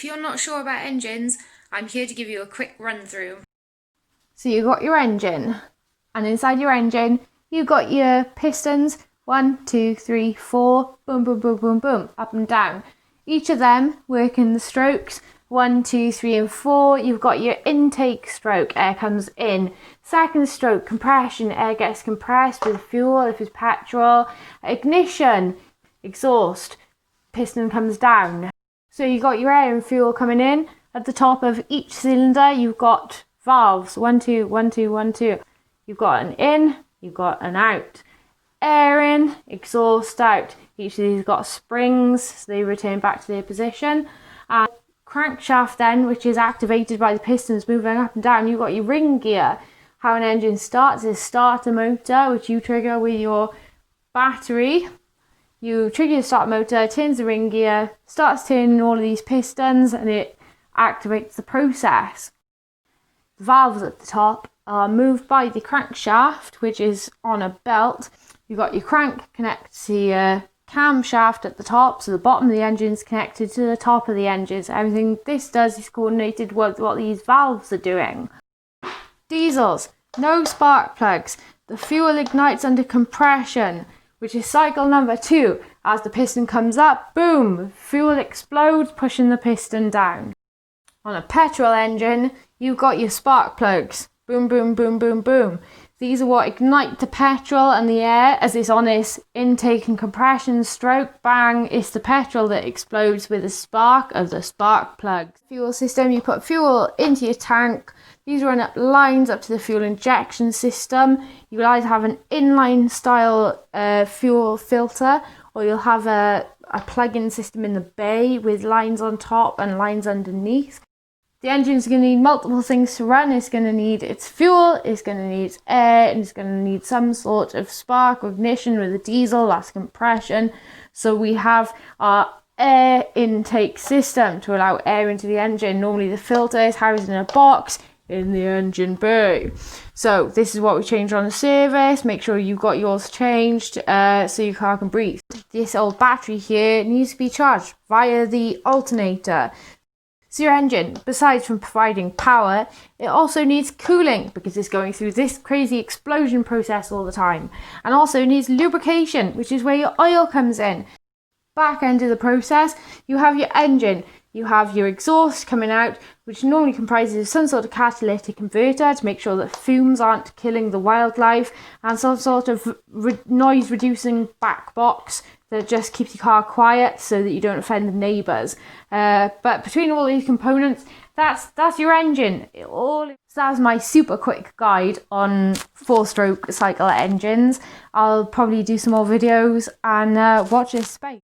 if you're not sure about engines, I'm here to give you a quick run through. So you got your engine, and inside your engine, you got your pistons, 1, 2, 3, 4, boom, boom, boom, boom, boom, up and down. Each of them working the strokes, 1, 2, 3, and 4. You've got your intake stroke, air comes in. Second stroke, compression, air gets compressed with fuel if it's petrol. Ignition, exhaust, piston comes down. So you got your air and fuel coming in. At the top of each cylinder, you've got valves, 1, 2, 1, 2, 1, 2. You've got an in, you've got an out. Air in, exhaust out. Each of these got springs, so they return back to their position. And crankshaft then, which is activated by the pistons moving up and down. You've got your ring gear. How an engine starts is starter motor, which you trigger with your battery. You trigger the start motor, turns the ring gear, starts turning all of these pistons, and it activates the process. The valves at the top are moved by the crankshaft, which is on a belt. You've got your crank connected to your camshaft at the top, so the bottom of the engine is connected to the top of the engine. So everything this does is coordinated with what these valves are doing. Diesels, no spark plugs. The fuel ignites under compression, which is cycle number 2. As the piston comes up, boom, fuel explodes, pushing the piston down. On a petrol engine, you've got your spark plugs. Boom, boom, boom, boom, boom. These are what ignite the petrol and the air as it's on its intake and compression stroke. Bang, it's the petrol that explodes with the spark of the spark plugs. Fuel system, you put fuel into your tank. These run up lines up to the fuel injection system. You will either have an inline style fuel filter, or you'll have a plug-in system in the bay with lines on top and lines underneath. The engine's going to need multiple things to run. It's going to need its fuel, it's going to need its air, and it's going to need some sort of spark or ignition with a diesel, that's compression. So we have our air intake system to allow air into the engine. Normally the filter is housed in a box in the engine bay. So this is what we changed on the service. Make sure you've got yours changed so your car can breathe. This old battery here needs to be charged via the alternator. So your engine, besides from providing power, it also needs cooling because it's going through this crazy explosion process all the time. And also needs lubrication, which is where your oil comes in. Back end of the process, you have your engine. You have your exhaust coming out, which normally comprises of some sort of catalytic converter to make sure that fumes aren't killing the wildlife, and some sort of noise reducing back box that just keeps your car quiet so that you don't offend the neighbours. But between all these components, that's your engine. So that's my super quick guide on 4-stroke cycle engines. I'll probably do some more videos and watch this space.